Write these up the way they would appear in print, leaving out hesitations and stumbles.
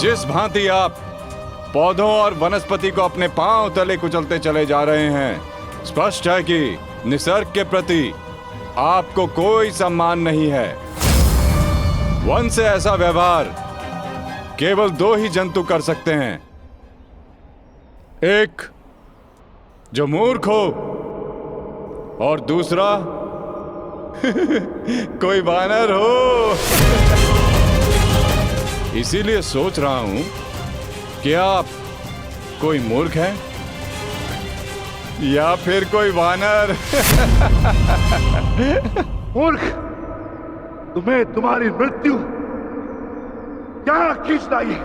जिस भांति आप पौधों और वनस्पति को अपने पांव तले कुचलते चले जा रहे हैं, स्पष्ट है कि निसर्ग के प्रति आपको कोई सम्मान नहीं है। वन से ऐसा व्यवहार केवल दो ही जंतु कर सकते हैं, एक जो मूर्ख हो और दूसरा कोई वानर हो। इसीलिए सोच रहा हूं कि आप कोई मूर्ख हैं या फिर कोई वानर। मूर्ख, तुम्हें तुम्हारी मृत्यु क्या खींच लाई।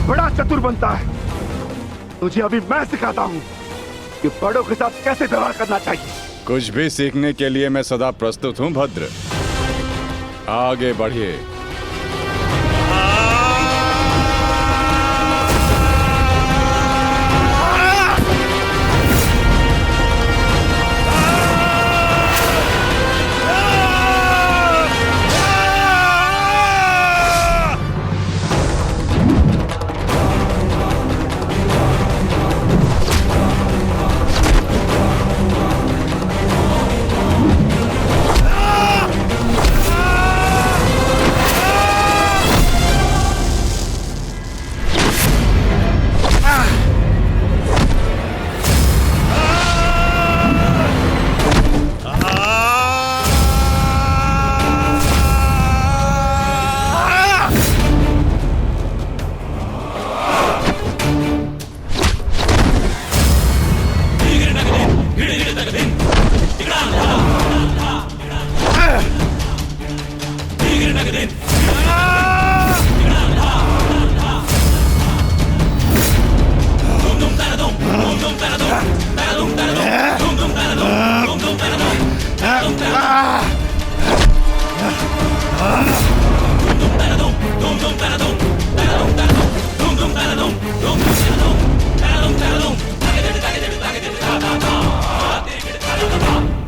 बड़ा चतुर बनता है, तुझे अभी मैं सिखाता हूं कि बड़ों के साथ कैसे व्यवहार करना चाहिए। कुछ भी सीखने के लिए मैं सदा प्रस्तुत हूं भद्र, आगे बढ़िए।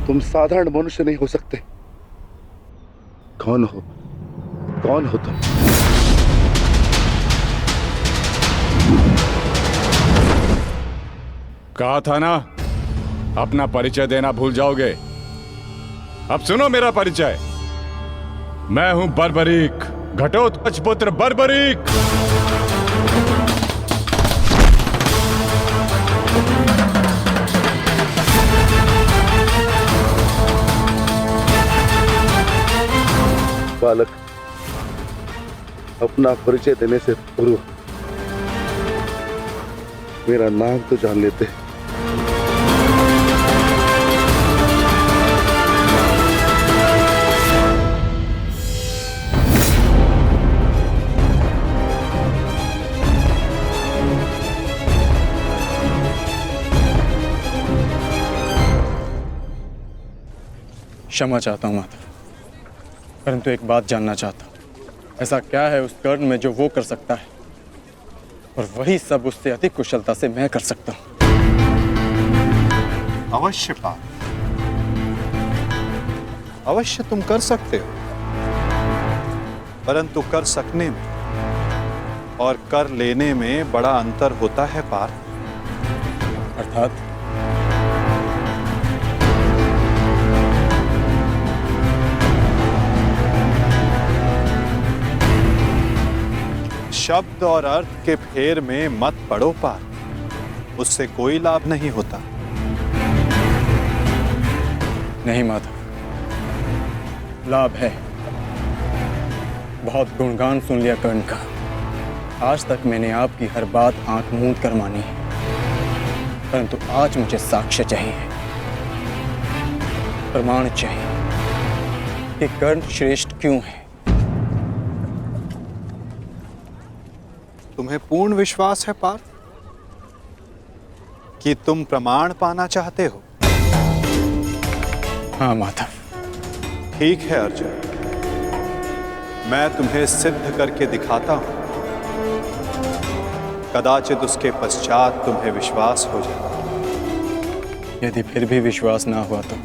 तुम साधारण मनुष्य नहीं हो सकते। कौन हो? कौन हो तुम? कहा था ना, अपना परिचय देना भूल जाओगे। अब सुनो मेरा परिचय। मैं हूं बर्बरीक, घटोत्कच पुत्र बर्बरीक। बालक, अपना परिचय देने से पूर्व मेरा नाम तो जान लेते। क्षमा चाहता हूं माता, परंतु एक बात जानना चाहता हूं। ऐसा क्या है उस कर्ण में जो वो कर सकता है और वही सब उससे अधिक कुशलता से मैं कर सकता हूं? अवश्य पार्थ, अवश्य तुम कर सकते हो, परंतु कर सकने में और कर लेने में बड़ा अंतर होता है पार्थ। अर्थात? शब्द और अर्थ के फेर में मत पड़ो पार्थ, उससे कोई लाभ नहीं होता। नहीं माधव, लाभ है। बहुत गुणगान सुन लिया कर्ण का। आज तक मैंने आपकी हर बात आंख मूंद कर मानी है, परंतु आज मुझे साक्ष्य चाहिए, प्रमाण चाहिए कि कर्ण श्रेष्ठ क्यों है। तुम्हें पूर्ण विश्वास है पार्थ कि तुम प्रमाण पाना चाहते हो? हाँ माधव। ठीक है अर्जुन, मैं तुम्हें सिद्ध करके दिखाता हूं। कदाचित उसके पश्चात तुम्हें विश्वास हो जाए। यदि फिर भी विश्वास ना हुआ तो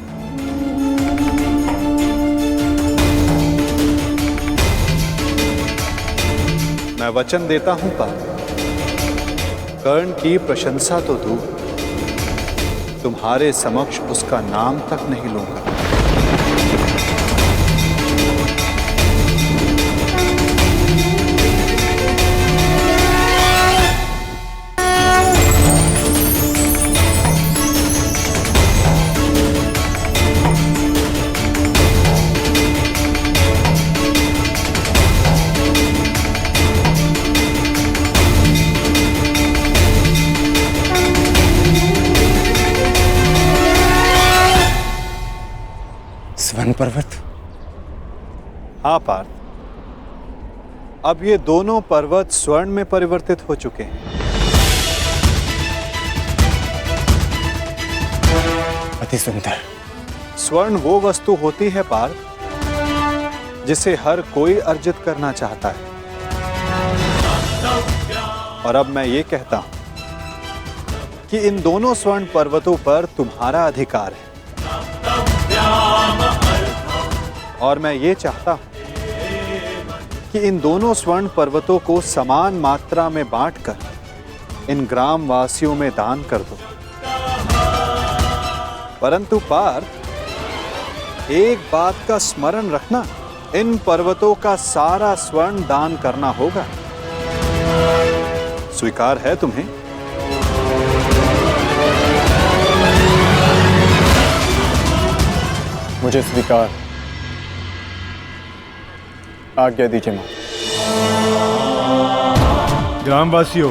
मैं वचन देता हूं पार्थ, कर्ण की प्रशंसा तो दूर, तुम्हारे समक्ष उसका नाम तक नहीं लूंगा। स्वर्ण पर्वत। हाँ पार्थ, अब ये दोनों पर्वत स्वर्ण में परिवर्तित हो चुके हैं। अति सुंदर। स्वर्ण वो वस्तु होती है पार्थ जिसे हर कोई अर्जित करना चाहता है। और अब मैं ये कहता हूं कि इन दोनों स्वर्ण पर्वतों पर तुम्हारा अधिकार है। और मैं ये चाहता हूं कि इन दोनों स्वर्ण पर्वतों को समान मात्रा में बांटकर इन ग्राम वासियों में दान कर दो। परंतु पार्थ, एक बात का स्मरण रखना, इन पर्वतों का सारा स्वर्ण दान करना होगा। स्वीकार है तुम्हें? मुझे स्वीकार। आज्ञा दीजिए मां। ग्रामवासियों,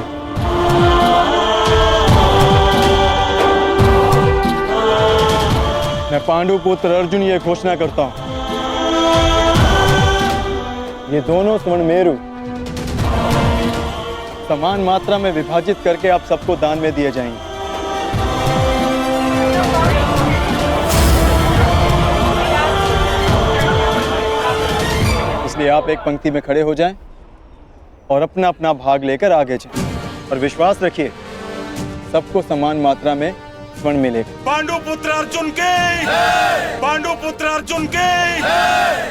मैं पांडु पुत्र अर्जुन ये घोषणा करता हूं, ये दोनों स्वर्ण मेरु समान मात्रा में विभाजित करके आप सबको दान में दिए जाएंगे। इसलिए आप एक पंक्ति में खड़े हो जाएं और अपना अपना भाग लेकर आगे जाएं। और विश्वास रखिए, सबको समान मात्रा में स्वर्ण मिलेगा। पांडु पुत्र अर्जुन के, पांडु पुत्र अर्जुन के,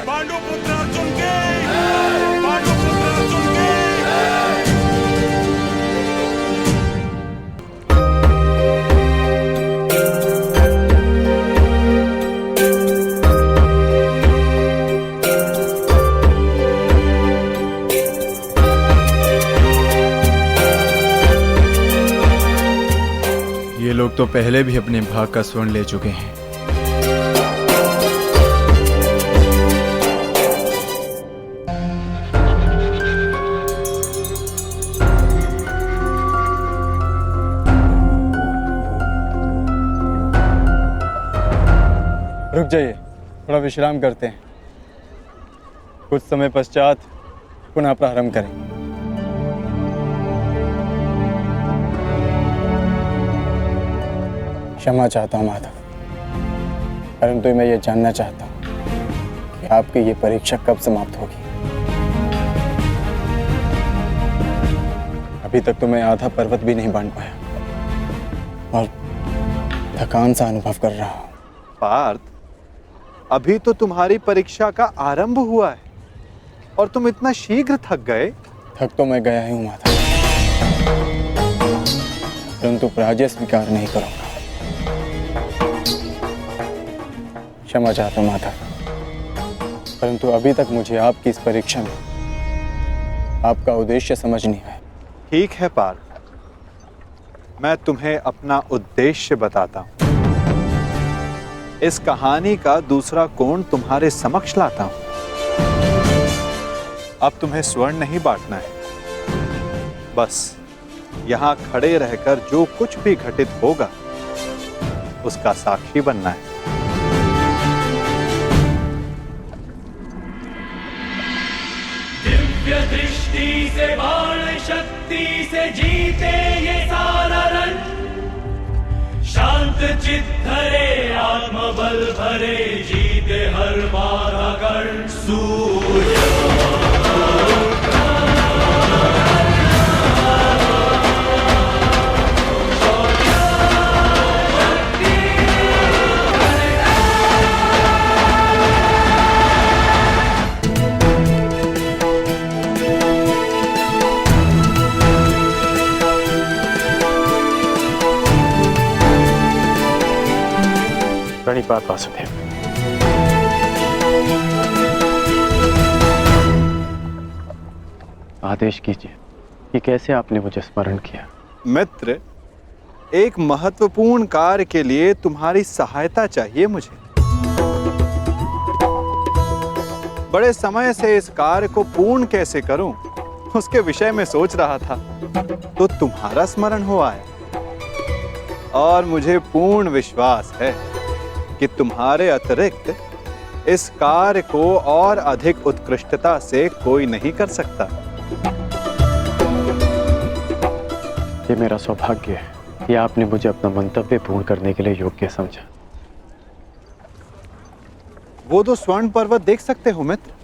पांडु पुत्र अर्जुन के, पांडु पुत्र अर्जुन के। ये लोग तो पहले भी अपने भाग का स्वर्ण ले चुके हैं। रुक जाइए, थोड़ा विश्राम करते हैं। कुछ समय पश्चात पुनः प्रारंभ करेंगे। क्षमा चाहता हूं माधव, परंतु मैं ये जानना चाहता हूं कि आपकी ये परीक्षा कब समाप्त होगी। अभी तक तो मैं आधा पर्वत भी नहीं बांध पाया और थकान सा अनुभव कर रहा हूं। पार्थ, अभी तो तुम्हारी परीक्षा का आरंभ हुआ है और तुम इतना शीघ्र थक गए। थक तो मैं गया ही हूं माधव, परंतु पराजय स्वीकार नहीं करूंगा। क्षमा चाहता हूं माधव, परंतु अभी तक मुझे आपकी इस परीक्षा में आपका उद्देश्य समझ नहीं आया। ठीक है पार्थ, मैं तुम्हें अपना उद्देश्य बताता हूं। इस कहानी का दूसरा कोण तुम्हारे समक्ष लाता हूं। अब तुम्हें स्वर्ण नहीं बांटना है, बस यहां खड़े रहकर जो कुछ भी घटित होगा उसका साक्षी बनना है। दिव्य दृष्टि से, बाण शक्ति से जीते ये सारा रण। शांत चित्त धरे, आत्मबल भरे, जीते हर बाधा गण। सूर्य शक्ति प्रणिपात वासुदेव। आदेश कीजिए कि कैसे आपने मुझे स्मरण किया। मित्र, एक महत्वपूर्ण कार्य के लिए तुम्हारी सहायता चाहिए मुझे। बड़े समय से इस कार्य को पूर्ण कैसे करूं, उसके विषय में सोच रहा था, तो तुम्हारा स्मरण हुआ है। और मुझे पूर्ण विश्वास है कि तुम्हारे अतिरिक्त इस कार्य को और अधिक उत्कृष्टता से कोई नहीं कर सकता। ये मेरा सौभाग्य है कि आपने मुझे अपना मंतव्य पूर्ण करने के लिए योग्य समझा। वो तो स्वर्ण पर्वत देख सकते हो मित्र।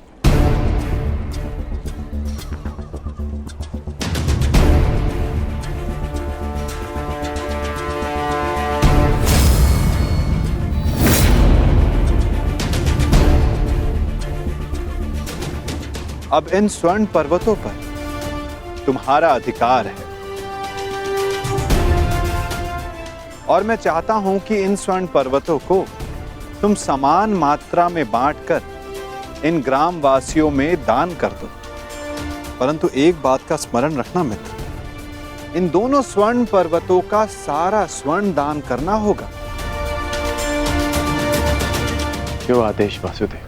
अब इन स्वर्ण पर्वतों पर तुम्हारा अधिकार है और मैं चाहता हूं कि इन स्वर्ण पर्वतों को तुम समान मात्रा में बांटकर इन ग्राम वासियों में दान कर दो। परंतु एक बात का स्मरण रखना मित्र, इन दोनों स्वर्ण पर्वतों का सारा स्वर्ण दान करना होगा। जो आदेश वासुदेव।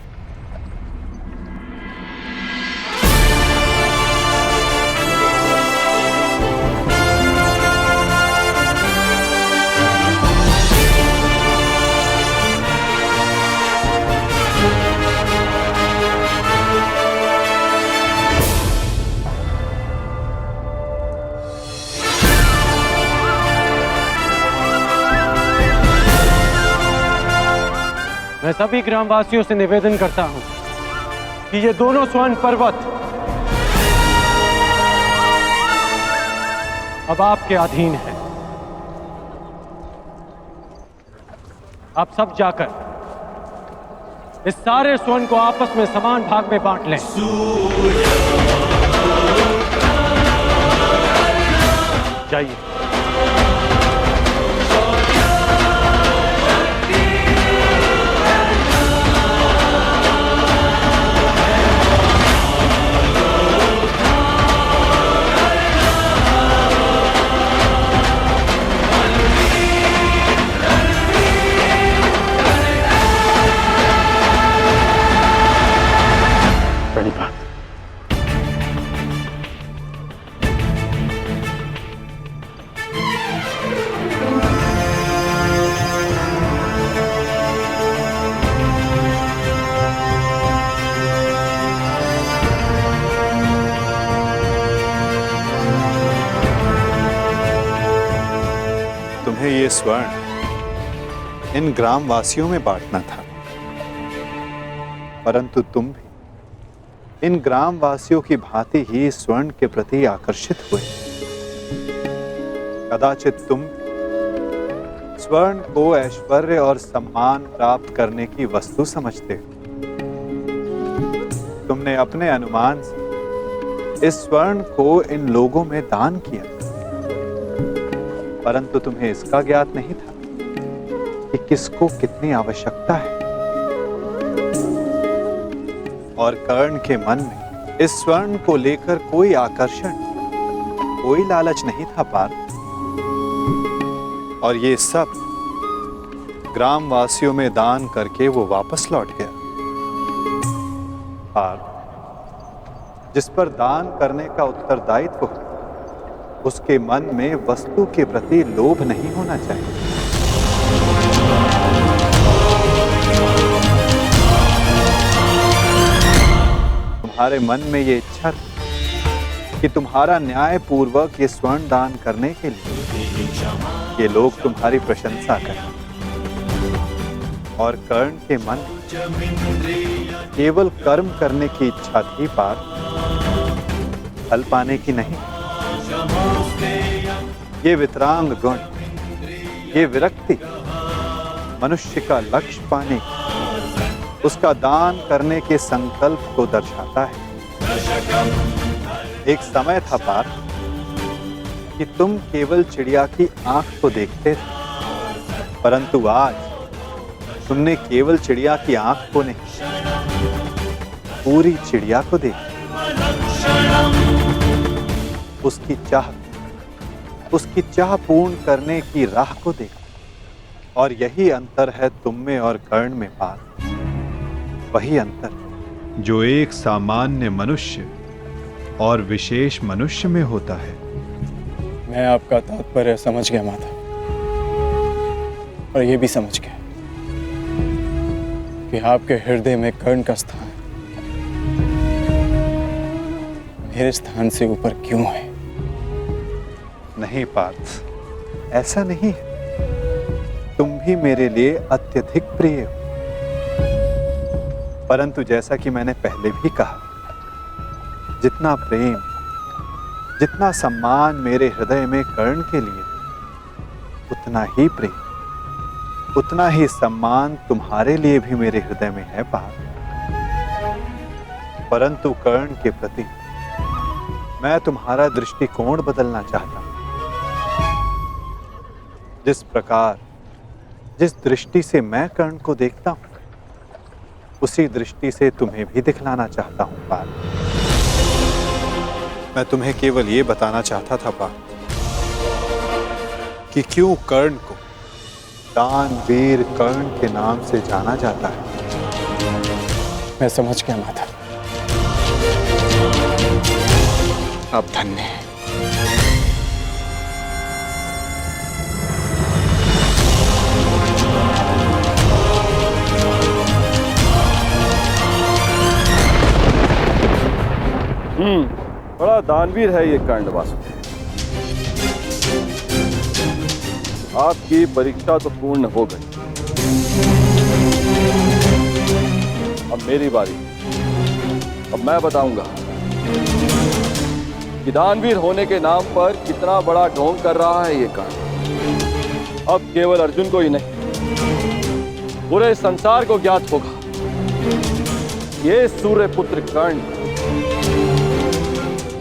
मैं सभी ग्रामवासियों से निवेदन करता हूं कि ये दोनों स्वर्ण पर्वत अब आपके अधीन है। आप सब जाकर इस सारे स्वर्ण को आपस में समान भाग में बांट लें। जाइए। प्रणिपात। तुम्हें ये स्वर्ण इन ग्राम वासियों में बांटना था, परंतु तुम भी इन ग्राम वासियों की भांति ही स्वर्ण के प्रति आकर्षित हुए। कदाचित तुम स्वर्ण को ऐश्वर्य और सम्मान प्राप्त करने की वस्तु समझते हो। तुमने अपने अनुमान से इस स्वर्ण को इन लोगों में दान किया, परंतु तुम्हें इसका ज्ञात नहीं था कि किसको कितनी आवश्यकता है। और कर्ण के मन में इस स्वर्ण को लेकर कोई आकर्षण, कोई लालच नहीं था पार्थ। और ये सब ग्राम वासियों में दान करके वो वापस लौट गया। पार्थ, जिस पर दान करने का उत्तरदायित्व हो, उसके मन में वस्तु के प्रति लोभ नहीं होना चाहिए। तुम्हारे मन में ये इच्छा थी कि तुम्हारा न्याय पूर्वक ये स्वर्ण दान करने के लिए ये लोग तुम्हारी प्रशंसा करें। और कर्ण के मन में केवल कर्म करने की इच्छा थी पार्थ, फल पाने की नहीं। ये वितरांग गुण, ये विरक्ति मनुष्य का लक्ष्य पाने की, उसका दान करने के संकल्प को दर्शाता है। एक समय था पार्थ कि तुम केवल चिड़िया की आंख को देखते थे, परंतु आज तुमने केवल चिड़िया की आंख को नहीं, पूरी चिड़िया को देखा, उसकी चाह पूर्ण करने की राह को देखा। और यही अंतर है तुम में और कर्ण में पार्थ। वही अंतर जो एक सामान्य मनुष्य और विशेष मनुष्य में होता है। मैं आपका तात्पर्य समझ गया माता, और ये भी समझ गया कि आपके हृदय में कर्ण का स्थान मेरे स्थान से ऊपर क्यों है। नहीं पार्थ, ऐसा नहीं है। तुम भी मेरे लिए अत्यधिक प्रिय हो, परंतु जैसा कि मैंने पहले भी कहा, जितना प्रेम, जितना सम्मान मेरे हृदय में कर्ण के लिए, उतना ही प्रेम, उतना ही सम्मान तुम्हारे लिए भी मेरे हृदय में है पार्थ। परंतु कर्ण के प्रति मैं तुम्हारा दृष्टिकोण बदलना चाहता हूं। जिस दृष्टि से मैं कर्ण को देखता हूं, उसी दृष्टि से तुम्हें भी दिखलाना चाहता हूं पार्थ। मैं तुम्हें केवल ये बताना चाहता था पार्थ कि क्यों कर्ण को दानवीर कर्ण के नाम से जाना जाता है। मैं समझ गया माता, आप धन्य हैं। बड़ा दानवीर है ये कर्ण वासुदेव। आपकी परीक्षा तो पूर्ण हो गई, अब मेरी बारी। अब मैं बताऊंगा कि दानवीर होने के नाम पर कितना बड़ा ढोंग कर रहा है ये कर्ण। अब केवल अर्जुन को ही नहीं, पूरे संसार को ज्ञात होगा ये सूर्यपुत्र कर्ण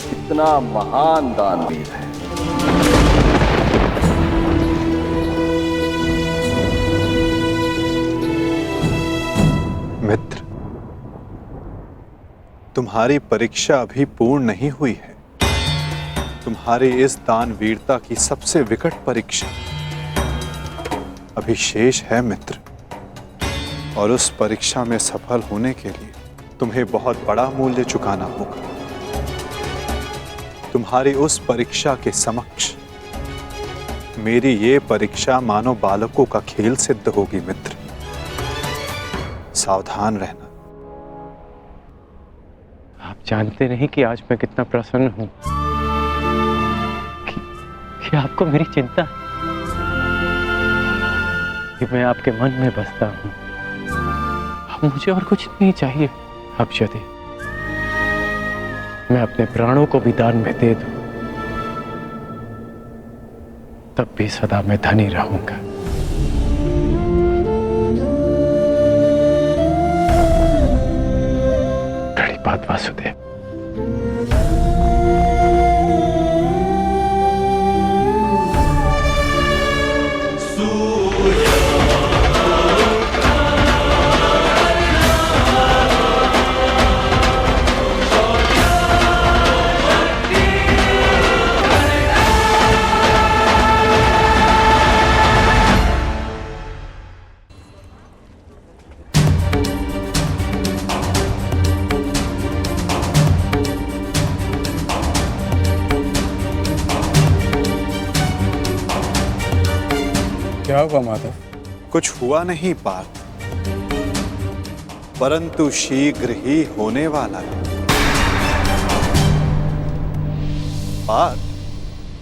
कितना महान दानवीर है। मित्र, तुम्हारी परीक्षा अभी पूर्ण नहीं हुई है। तुम्हारी इस दानवीरता की सबसे विकट परीक्षा अभी शेष है मित्र। और उस परीक्षा में सफल होने के लिए तुम्हें बहुत बड़ा मूल्य चुकाना होगा। तुम्हारी उस परीक्षा के समक्ष मेरी ये परीक्षा मानो बालकों का खेल सिद्ध होगी मित्र। सावधान रहना। आप जानते नहीं कि आज मैं कितना प्रसन्न हूं कि आपको मेरी चिंता है, कि मैं आपके मन में बसता हूं। अब मुझे और कुछ नहीं चाहिए। अब यदि मैं अपने प्राणों को भी दान में दे दूं, तब भी सदा मैं धनी रहूंगा। बड़ी बात वासुदेव। क्या हुआ माधव? कुछ हुआ नहीं पार्थ, परंतु शीघ्र ही होने वाला है। पार्थ,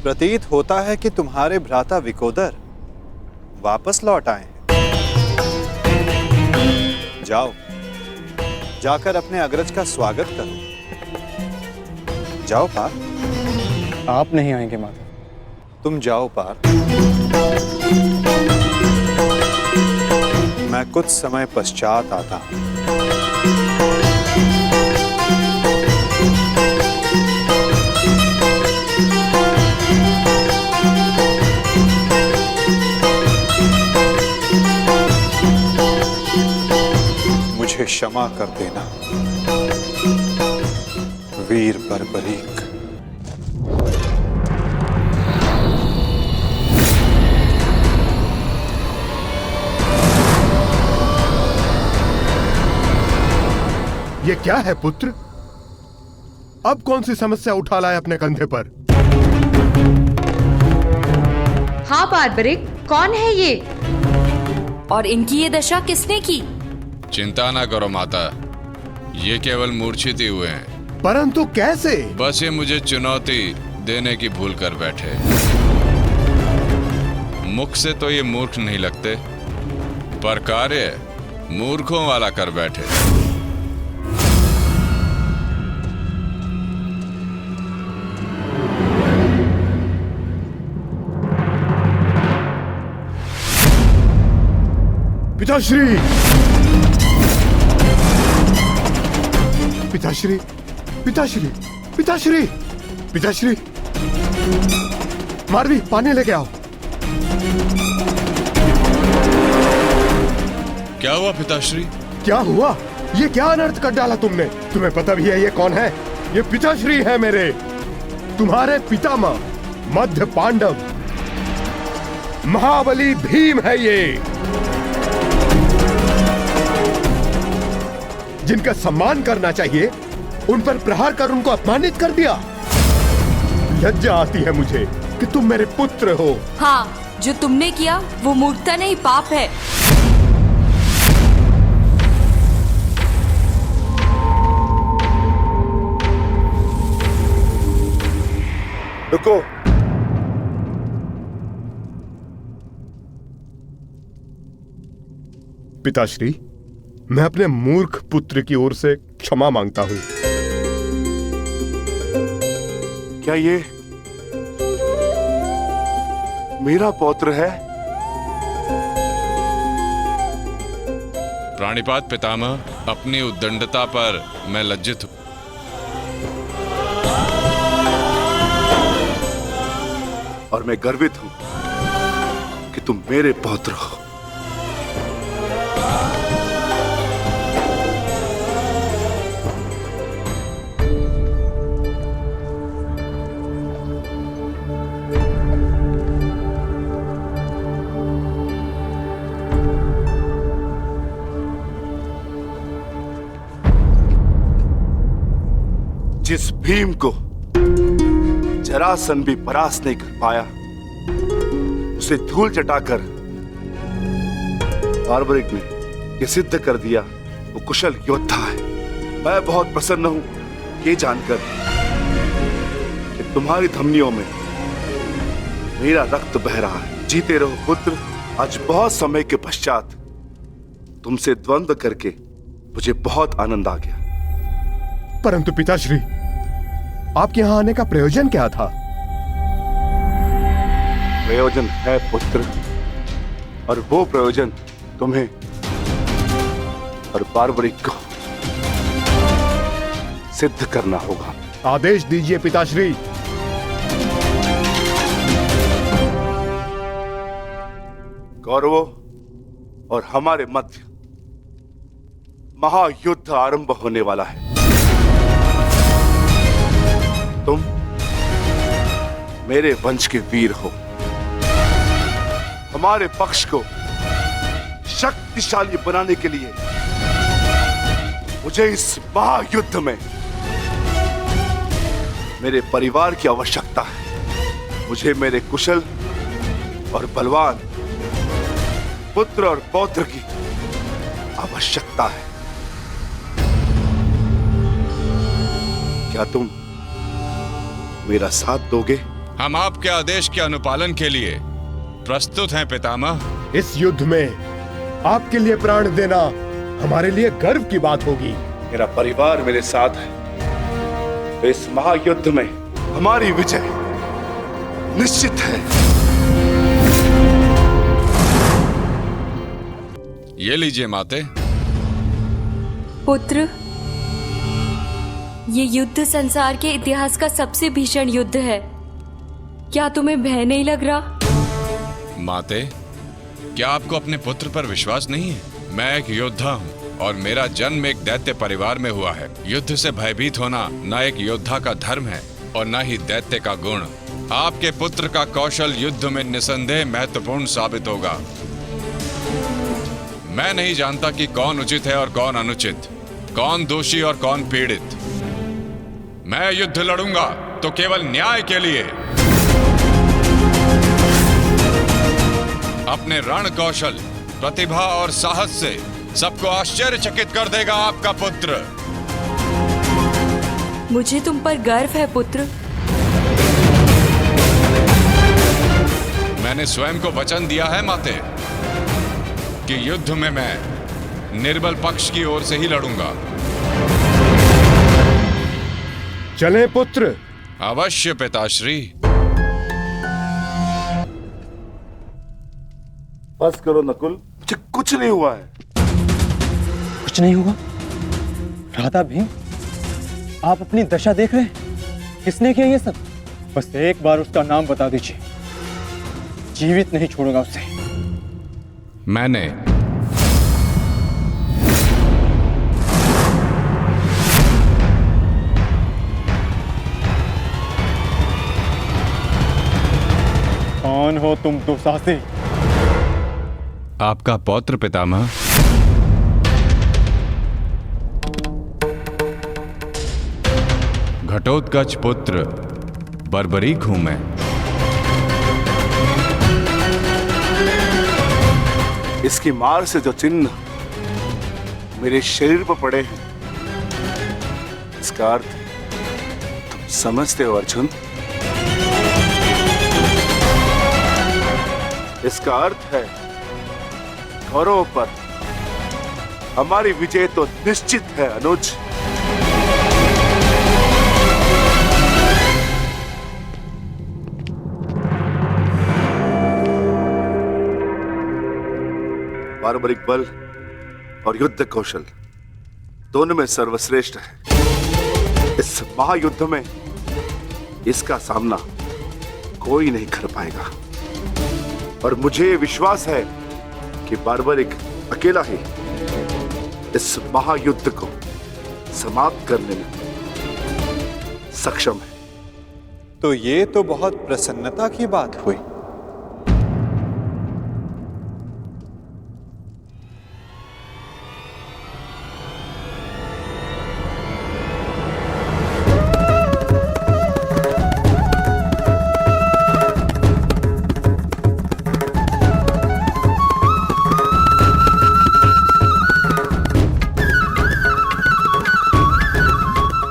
प्रतीत होता है कि तुम्हारे भ्राता विकोदर वापस लौट आए हैं। जाओ, जाकर अपने अग्रज का स्वागत करो। जाओ पार्थ। आप नहीं आएंगे माधव? तुम जाओ पार्थ, मैं कुछ समय पश्चात आता हूं। मुझे क्षमा कर देना वीर बर्बरीक। ये क्या है पुत्र? अब कौन सी समस्या उठा लाए अपने कंधे पर? हाँ बार्बरिक, कौन है ये? और इनकी ये दशा किसने की? चिंता ना करो माता, ये केवल मूर्छित ही हुए हैं। परंतु कैसे? बस ये मुझे चुनौती देने की भूल कर बैठे। मुख से तो ये मूर्ख नहीं लगते, पर कार्य मूर्खों वाला कर बैठे। पिताश्री! पिताश्री! पिताश्री! पिताश्री! पिताश्री! मारवी, पानी लेके आओ। क्या हुआ पिताश्री? क्या हुआ? ये क्या अनर्थ कर डाला तुमने? तुम्हें पता भी है ये कौन है? ये पिताश्री है मेरे, तुम्हारे पितामह मध्य पांडव महाबली भीम है ये, जिनका सम्मान करना चाहिए उन पर प्रहार कर उनको अपमानित कर दिया। लज्जा आती है मुझे कि तुम मेरे पुत्र हो। हाँ, जो तुमने किया वो मूर्खता नहीं, पाप है। रुको। पिताश्री, मैं अपने मूर्ख पुत्र की ओर से क्षमा मांगता हूं। क्या ये मेरा पौत्र है? प्राणिपात पितामह, अपनी उद्दंडता पर मैं लज्जित हूं। और मैं गर्वित हूं कि तुम मेरे पौत्र हो। जिस भीम को जरासन भी परास्त नहीं कर पाया, उसे धूल चटाकर बार्बरिक ने यह सिद्ध कर दिया वो कुशल योद्धा है। मैं बहुत प्रसन्न हूं ये जानकर कि तुम्हारी धमनियों में मेरा रक्त बह रहा है। जीते रहो पुत्र। आज बहुत समय के पश्चात तुमसे द्वंद्व करके मुझे बहुत आनंद आ गया। परंतु पिताश्री, आपके यहां आने का प्रयोजन क्या था? प्रयोजन है पुत्र, और वो प्रयोजन तुम्हें और बार्बरिक को सिद्ध करना होगा। आदेश दीजिए पिताश्री। कौरवों और हमारे मध्य महायुद्ध आरंभ होने वाला है। तुम मेरे वंश के वीर हो। हमारे पक्ष को शक्तिशाली बनाने के लिए मुझे इस महायुद्ध में मेरे परिवार की आवश्यकता है। मुझे मेरे कुशल और बलवान पुत्र और पौत्र की आवश्यकता है। क्या तुम मेरा साथ दोगे? हम आपके आदेश के अनुपालन के लिए प्रस्तुत हैं पितामह। इस युद्ध में आपके लिए प्राण देना हमारे लिए गर्व की बात होगी। मेरा परिवार मेरे साथ है, तो इस महायुद्ध में हमारी विजय निश्चित है। ये लीजिए माते। पुत्र, ये युद्ध संसार के इतिहास का सबसे भीषण युद्ध है। क्या तुम्हें भय नहीं लग रहा? माते, क्या आपको अपने पुत्र पर विश्वास नहीं है? मैं एक योद्धा हूँ। और मेरा जन्म एक दैत्य परिवार में हुआ है। युद्ध से भयभीत होना न एक योद्धा का धर्म है और न ही दैत्य का गुण। आपके पुत्र का कौशल युद्ध में निसंदेह महत्वपूर्ण साबित होगा। मैं नहीं जानता कि कौन उचित है और कौन अनुचित, कौन दोषी और कौन पीड़ित। मैं युद्ध लड़ूंगा तो केवल न्याय के लिए। अपने रण कौशल, प्रतिभा और साहस से सबको आश्चर्यचकित कर देगा आपका पुत्र। मुझे तुम पर गर्व है पुत्र। मैंने स्वयं को वचन दिया है माते कि युद्ध में मैं निर्बल पक्ष की ओर से ही लड़ूंगा। चले पुत्र। अवश्य पिताश्री। बस करो नकुल, मुझे कुछ नहीं हुआ है। कुछ नहीं हुआ? राधा भीम, आप अपनी दशा देख रहे हैं? किसने किया ये सब? बस एक बार उसका नाम बता दीजिए, जीवित नहीं छोड़ूंगा उसे। मैंने। कौन हो तुम दुस्साहसी? आपका पौत्र पितामह। घटोत्कच पुत्र बर्बरीक हूं मैं। इसकी मार से जो चिन्ह मेरे शरीर पर पड़े हैं, इसका अर्थ तुम समझते हो अर्जुन? इसका अर्थ है कौरवों पर हमारी विजय तो निश्चित है अनुज। बार्बरिक बल और युद्ध कौशल दोनों में सर्वश्रेष्ठ है। इस महायुद्ध में इसका सामना कोई नहीं कर पाएगा और मुझे विश्वास है कि बार्बरिक अकेला ही इस महायुद्ध को समाप्त करने में सक्षम है। तो ये तो बहुत प्रसन्नता की बात हुई।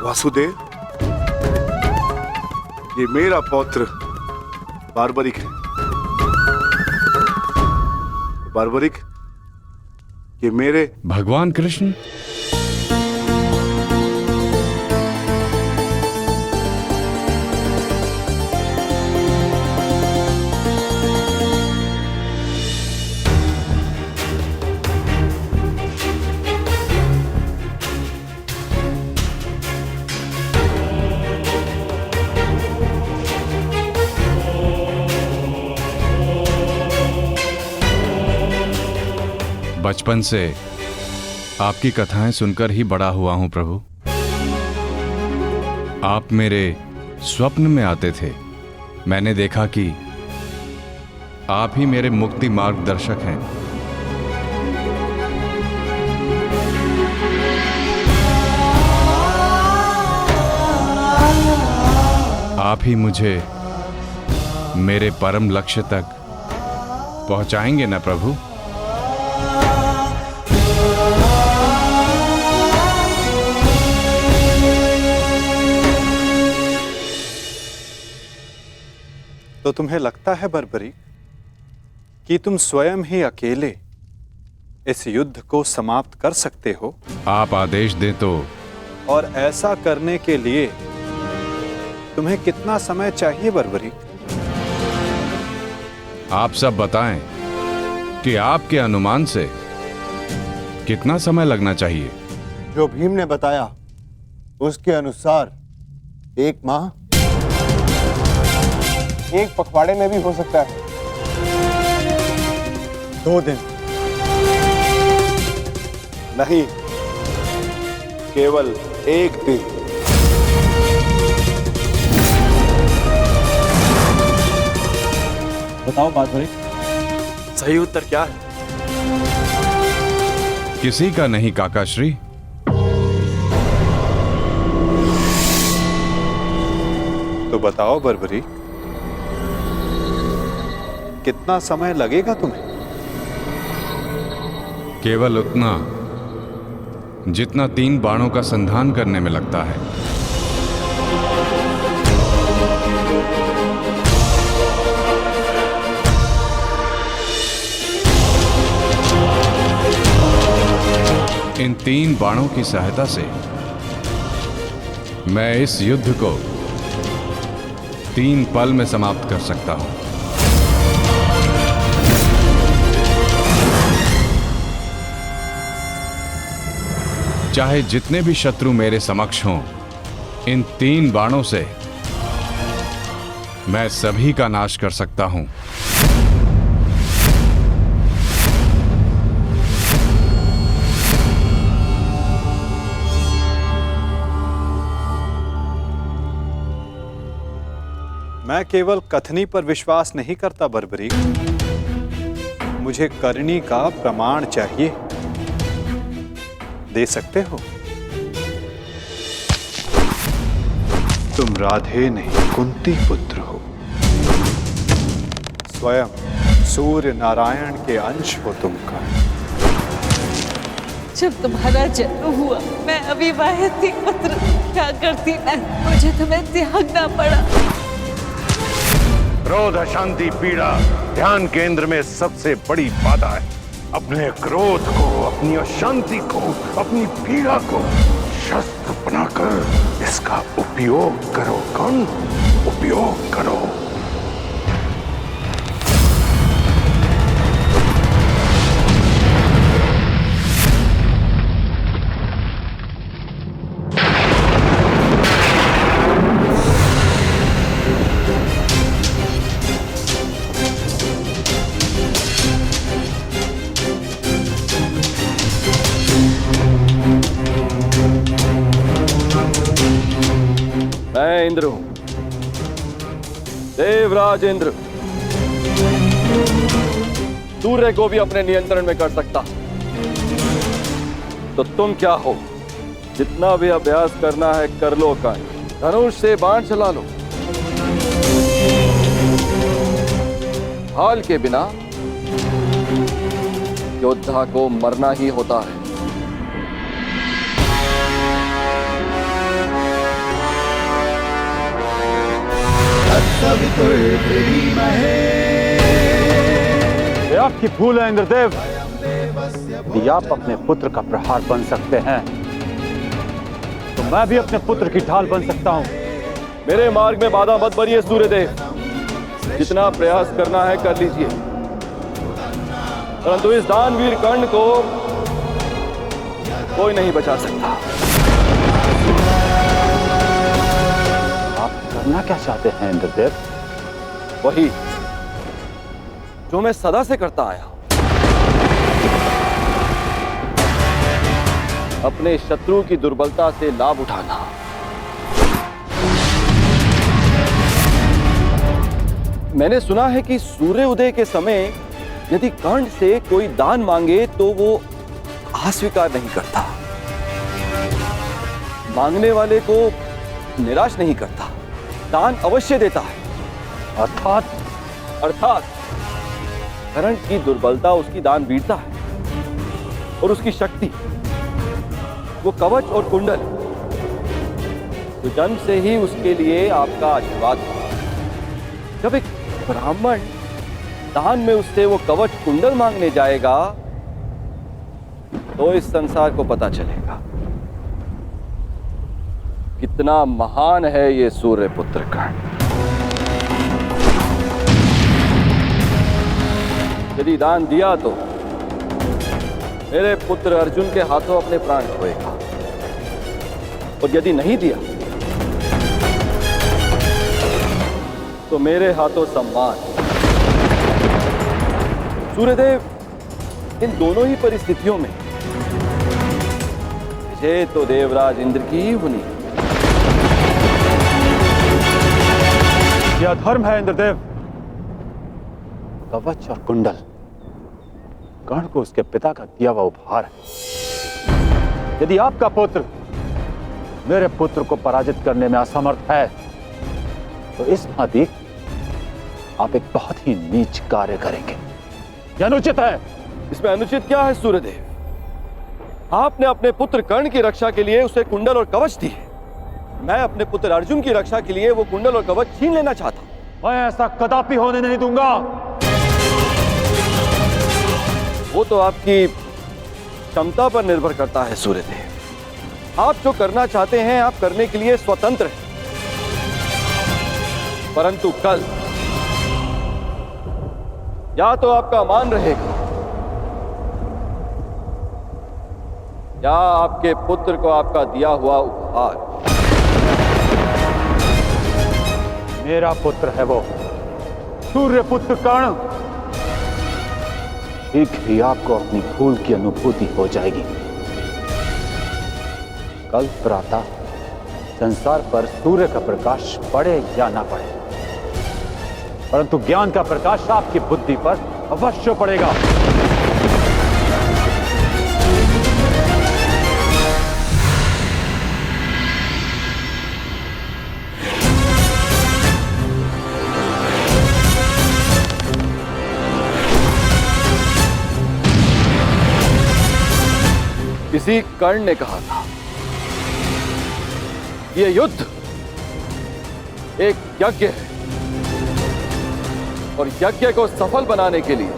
वासुदेव, ये मेरा पौत्र बार्बरिक है। बार्बरिक, ये मेरे भगवान कृष्ण। बचपन से आपकी कथाएं सुनकर ही बड़ा हुआ हूं प्रभु। आप मेरे स्वप्न में आते थे। मैंने देखा कि आप ही मेरे मुक्ति मार्गदर्शक हैं। आप ही मुझे मेरे परम लक्ष्य तक पहुंचाएंगे ना प्रभु? तो तुम्हें लगता है बर्बरीक कि तुम स्वयं ही अकेले इस युद्ध को समाप्त कर सकते हो? आप आदेश दें तो। और ऐसा करने के लिए तुम्हें कितना समय चाहिए बर्बरीक? आप सब बताएं कि आपके अनुमान से कितना समय लगना चाहिए? जो भीम ने बताया उसके अनुसार 1 माह, 1 पखवाड़े में भी हो सकता है, 2 दिन, नहीं, केवल एक दिन। बताओ बात बड़ी। सही उत्तर क्या है? किसी का नहीं काकाश्री। तो बताओ बर्बरी, कितना समय लगेगा तुम्हें? केवल उतना जितना 3 बाणों का संधान करने में लगता है। इन 3 बाणों की सहायता से मैं इस युद्ध को 3 पल में समाप्त कर सकता हूं। चाहे जितने भी शत्रु मेरे समक्ष हों, इन 3 बाणों से मैं सभी का नाश कर सकता हूं। मैं केवल कथनी पर विश्वास नहीं करता बर्बरी, मुझे करनी का प्रमाण चाहिए। दे सकते हो? तुम राधे नहीं कुंती पुत्र हो, स्वयं सूर्य नारायण के अंश हो तुम का। जब तुम्हारा जन्म हुआ मैं अविवाहित थी पुत्र, क्या करती मैं, मुझे तुम्हें त्यागना पड़ा। क्रोध, अशांति, पीड़ा ध्यान केंद्र में सबसे बड़ी बाधा है। अपने क्रोध को, अपनी अशांति को, अपनी पीड़ा को शस्त्र बनाकर इसका उपयोग करो। कौन उपयोग करो? मैं इंद्र हूं, देवराज इंद्र, सूर्य को भी अपने नियंत्रण में कर सकता। तो तुम क्या हो? जितना भी अभ्यास करना है कर लो। का धनुष से बाण चला लो। हाल के बिना योद्धा को मरना ही होता है। ये आपकी भूल है इंद्रदेव। यदि आप अपने पुत्र का प्रहार बन सकते हैं तो मैं भी अपने पुत्र की ढाल बन सकता हूं। मेरे मार्ग में बाधा मत बनिए सूर्यदेव। जितना प्रयास करना है कर लीजिए, परंतु इस दानवीर कर्ण को कोई नहीं बचा सकता। आप करना क्या चाहते हैं इंद्रदेव? वही जो मैं सदा से करता आया हूं, अपने शत्रु की दुर्बलता से लाभ उठाना। मैंने सुना है कि सूर्य उदय के समय यदि कर्ण से कोई दान मांगे तो वो अस्वीकार नहीं करता, मांगने वाले को निराश नहीं करता, दान अवश्य देता है। अर्थात कर्ण की दुर्बलता उसकी दान वीरता है और उसकी शक्ति वो कवच और कुंडल, तो जन्म से ही उसके लिए आपका आशीर्वाद है। जब एक ब्राह्मण दान में उससे वो कवच कुंडल मांगने जाएगा तो इस संसार को पता चलेगा कितना महान है ये सूर्य पुत्र कर्ण। यदि दान दिया तो मेरे पुत्र अर्जुन के हाथों अपने प्राण खोएगा, और यदि नहीं दिया तो मेरे हाथों सम्मान। सूर्यदेव, इन दोनों ही परिस्थितियों में मुझे तो देवराज इंद्र की ही होनी है। यह धर्म है इंद्रदेव। कवच और कुंडल कर्ण को उसके पिता का दिया हुआ उपहार है। यदि आपका पुत्र मेरे पुत्र को पराजित करने में असमर्थ है तो इस भांति आप एक बहुत ही नीच कार्य करेंगे। यह अनुचित है। इसमें अनुचित क्या है सूर्यदेव? आपने अपने पुत्र कर्ण की रक्षा के लिए उसे कुंडल और कवच दिए। मैं अपने पुत्र अर्जुन की रक्षा के लिए वो कुंडल और कवच छीन लेना चाहता हूं। मैं ऐसा कदापि होने नहीं दूंगा। वो तो आपकी क्षमता पर निर्भर करता है सूर्यदेव। आप जो करना चाहते हैं आप करने के लिए स्वतंत्र हैं, परंतु कल या तो आपका मान रहेगा या आपके पुत्र को आपका दिया हुआ उपहार। मेरा पुत्र है वो सूर्य पुत्र कर्ण। शीघ्र ही आपको अपनी भूल की अनुभूति हो जाएगी। कल प्रातः संसार पर सूर्य का प्रकाश पड़े या ना पड़े, परंतु ज्ञान का प्रकाश आपकी बुद्धि पर अवश्य पड़ेगा। किसी कर्ण ने कहा था यह युद्ध एक यज्ञ है और यज्ञ को सफल बनाने के लिए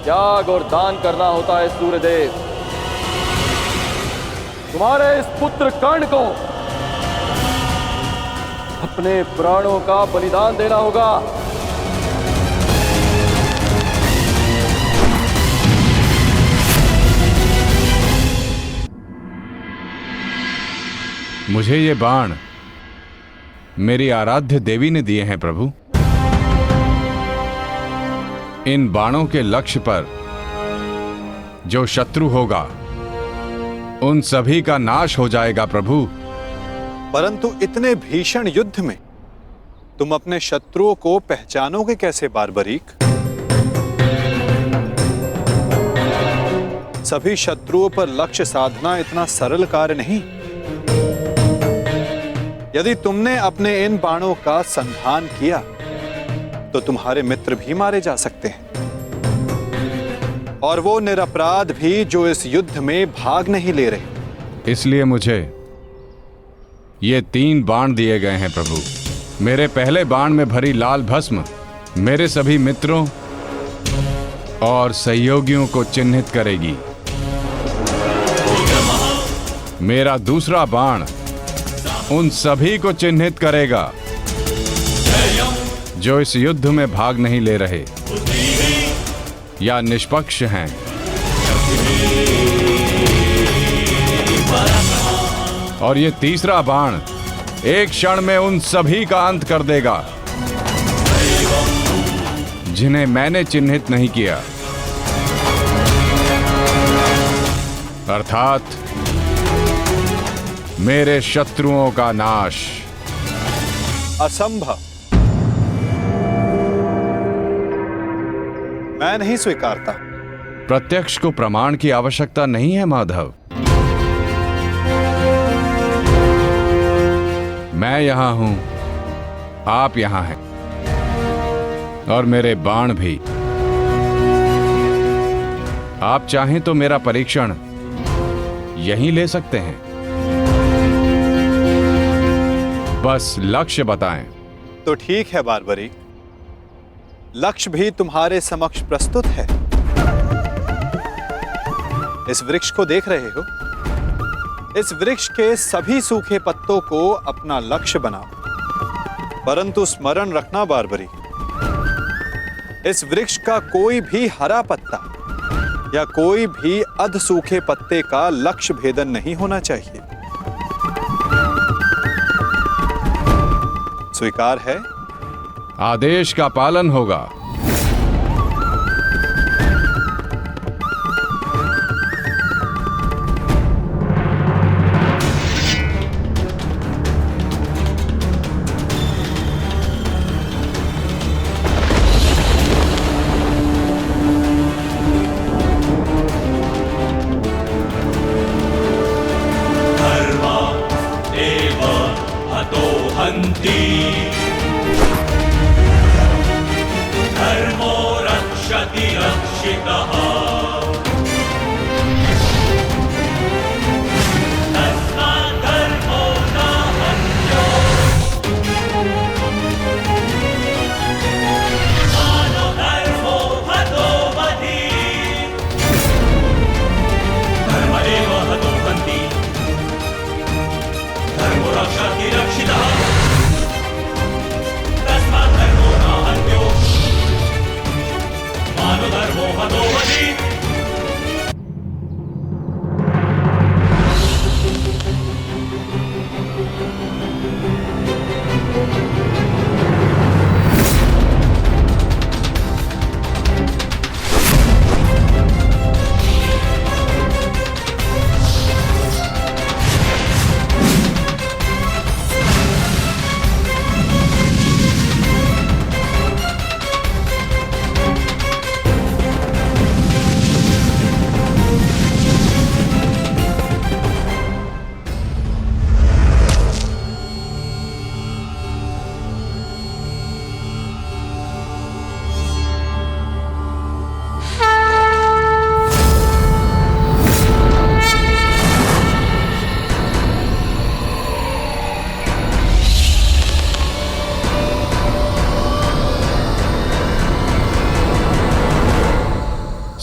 त्याग और दान करना होता है। सूर्यदेव, तुम्हारे इस पुत्र कर्ण को अपने प्राणों का बलिदान देना होगा। मुझे ये बाण मेरी आराध्य देवी ने दिए हैं प्रभु। इन बाणों के लक्ष्य पर जो शत्रु होगा उन सभी का नाश हो जाएगा प्रभु। परंतु इतने भीषण युद्ध में तुम अपने शत्रुओं को पहचानोगे कैसे बार्बरीक? सभी शत्रुओं पर लक्ष्य साधना इतना सरल कार्य नहीं। यदि तुमने अपने इन बाणों का संधान किया तो तुम्हारे मित्र भी मारे जा सकते हैं, और वो निरपराध भी जो इस युद्ध में भाग नहीं ले रहे। इसलिए मुझे ये 3 बाण दिए गए हैं प्रभु। मेरे पहले बाण में भरी लाल भस्म मेरे सभी मित्रों और सहयोगियों को चिन्हित करेगी। मेरा दूसरा बाण उन सभी को चिन्हित करेगा जो इस युद्ध में भाग नहीं ले रहे या निष्पक्ष हैं। और ये तीसरा बाण एक क्षण में उन सभी का अंत कर देगा जिन्हें मैंने चिन्हित नहीं किया, अर्थात मेरे शत्रुओं का नाश। असंभव। मैं नहीं स्वीकारता। प्रत्यक्ष को प्रमाण की आवश्यकता नहीं है माधव। मैं यहां हूं, आप यहां हैं, और मेरे बाण भी। आप चाहें तो मेरा परीक्षण यहीं ले सकते हैं। बस लक्ष्य बताएं। तो ठीक है बार्बरी, लक्ष्य भी तुम्हारे समक्ष प्रस्तुत है। इस वृक्ष को देख रहे हो? इस वृक्ष के सभी सूखे पत्तों को अपना लक्ष्य बनाओ। परंतु स्मरण रखना बार्बरी, इस वृक्ष का कोई भी हरा पत्ता या कोई भी अध सूखे पत्ते का लक्ष्य भेदन नहीं होना चाहिए। स्वीकार है? आदेश का पालन होगा।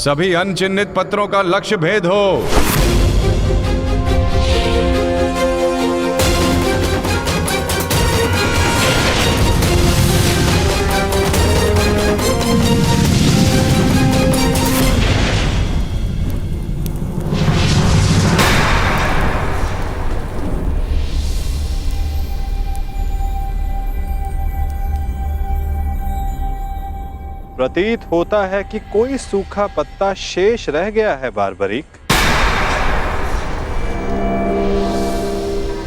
सभी अनचिन्हित पत्रों का लक्ष्य भेद हो। प्रतीत होता है कि कोई सूखा पत्ता शेष रह गया है बारबरीक।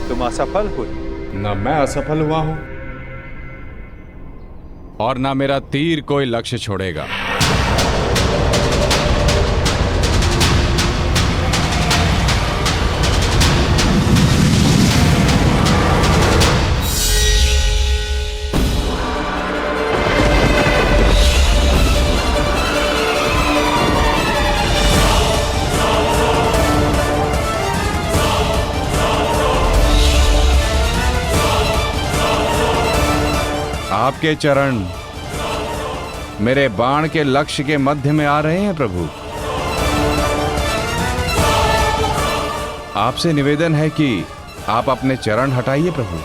तुम असफल हुए। न मैं असफल हुआ हूं और ना मेरा तीर कोई लक्ष्य छोड़ेगा। आपके चरण मेरे बाण के लक्ष्य के मध्य में आ रहे हैं प्रभु। आपसे निवेदन है कि आप अपने चरण हटाइए प्रभु,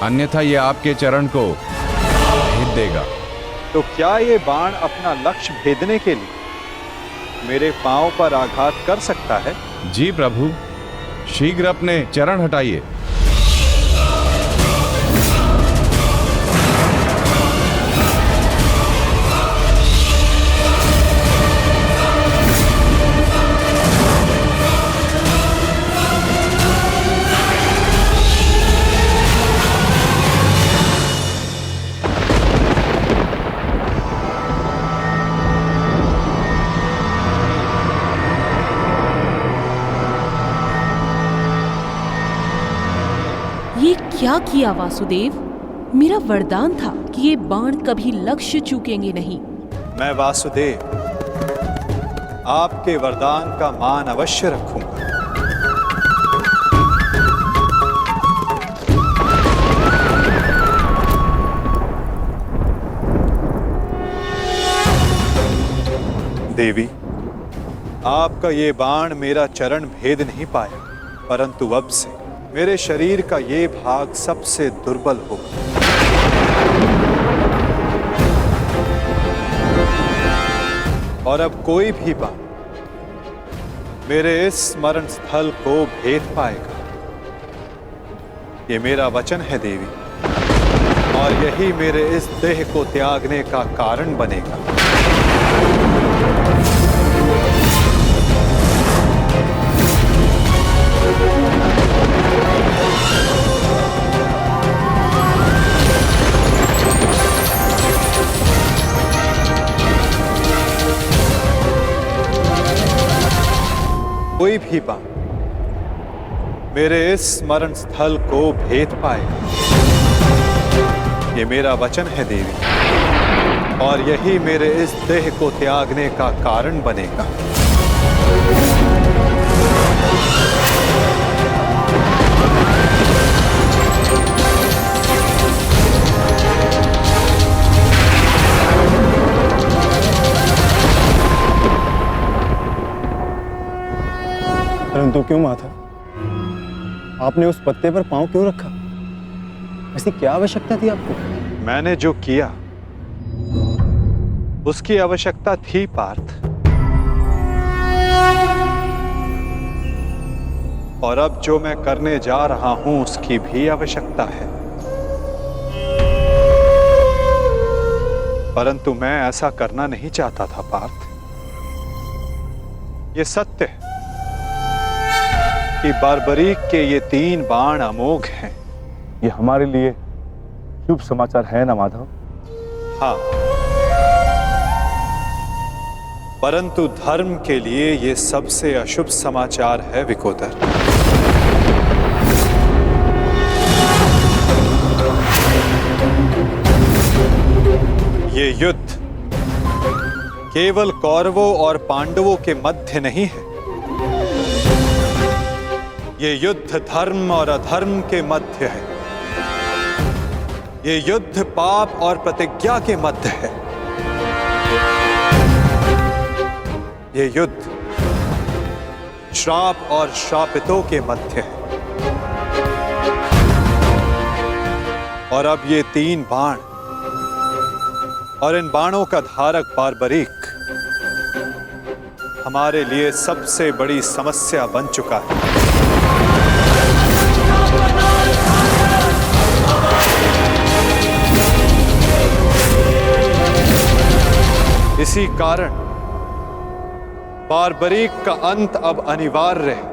अन्यथा ये आपके चरण को भेद देगा। तो क्या ये बाण अपना लक्ष्य भेदने के लिए मेरे पांव पर आघात कर सकता है? जी प्रभु, शीघ्र अपने चरण हटाइए। क्या किया वासुदेव? मेरा वरदान था कि ये बाण कभी लक्ष्य चूकेंगे नहीं। मैं वासुदेव आपके वरदान का मान अवश्य रखूंगा। देवी, आपका ये बाण मेरा चरण भेद नहीं पाया, परंतु अब से मेरे शरीर का ये भाग सबसे दुर्बल होगा। और अब कोई भी बाण मेरे इस स्मरण स्थल को भेद पाएगा। ये मेरा वचन है देवी, और यही मेरे इस देह को त्यागने का कारण बनेगा। कोई भी बाण मेरे इस स्मरण स्थल को भेद पाएगा। ये मेरा वचन है देवी, और यही मेरे इस देह को त्यागने का कारण बनेगा। परंतु क्यों माता, आपने उस पत्ते पर पांव क्यों रखा? ऐसी क्या आवश्यकता थी आपको? मैंने जो किया उसकी आवश्यकता थी पार्थ, और अब जो मैं करने जा रहा हूं उसकी भी आवश्यकता है। परंतु मैं ऐसा करना नहीं चाहता था पार्थ। ये सत्य है कि बारबरीक के ये 3 बाण अमोघ हैं। ये हमारे लिए शुभ समाचार है ना माधव? हाँ, परंतु धर्म के लिए ये सबसे अशुभ समाचार है विकोदर। ये युद्ध केवल कौरवों और पांडवों के मध्य नहीं है। ये युद्ध धर्म और अधर्म के मध्य है। ये युद्ध पाप और प्रतिज्ञा के मध्य है। ये युद्ध श्राप और श्रापितों के मध्य है। और अब ये 3 बाण और इन बाणों का धारक बारबरीक हमारे लिए सबसे बड़ी समस्या बन चुका है। इसी कारण बारबरीक का अंत अब अनिवार्य है।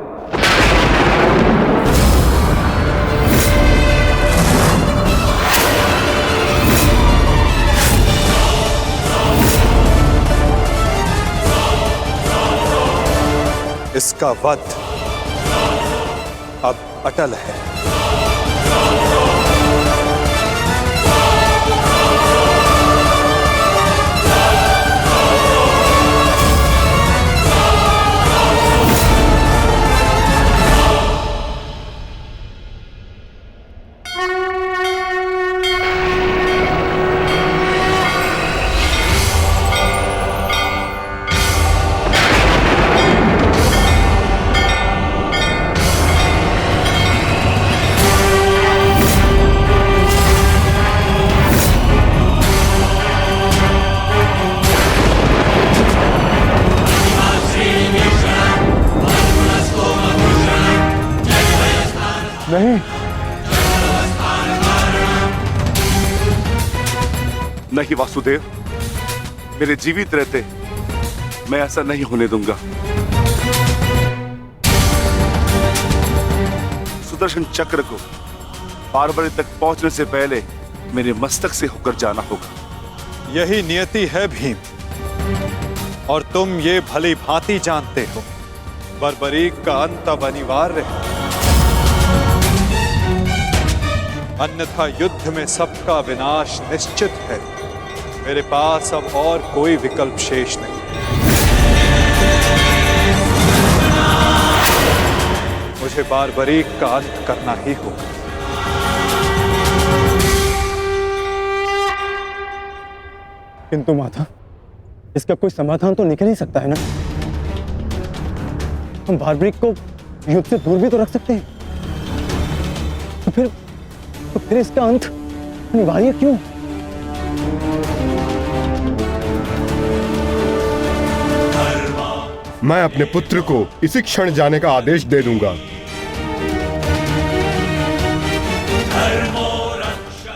इसका वध अब अटल है। नहीं, नहीं वासुदेव, मेरे जीवित रहते मैं ऐसा नहीं होने दूंगा। सुदर्शन चक्र को बारबरी तक पहुंचने से पहले मेरे मस्तक से होकर जाना होगा। यही नियति है भीम, और तुम ये भली भांति जानते हो। बारबरीक का अंत अब अनिवार्य है, अन्यथा युद्ध में सबका विनाश निश्चित है। मेरे पास अब और कोई विकल्प शेष नहीं। मुझे बारबरीक का अंत करना ही होगा। किंतु माता, इसका कोई समाधान तो निकल ही सकता है ना। हम बारबरीक को युद्ध से दूर भी तो रख सकते हैं। तो फिर इसका अंत अनिवार्य क्यों? मैं अपने पुत्र को इसी क्षण जाने का आदेश दे दूंगा।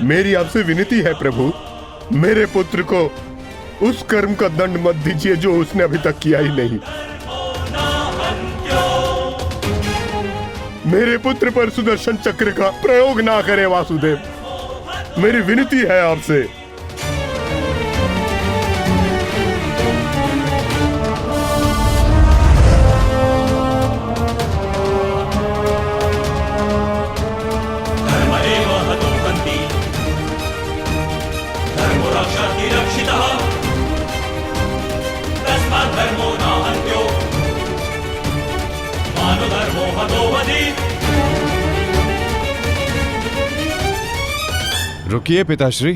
मेरी आपसे विनती है प्रभु, मेरे पुत्र को उस कर्म का दंड मत दीजिए जो उसने अभी तक किया ही नहीं। मेरे पुत्र पर सुदर्शन चक्र का प्रयोग ना करें वासुदेव, मेरी विनती है आपसे। रुकिए पिताश्री।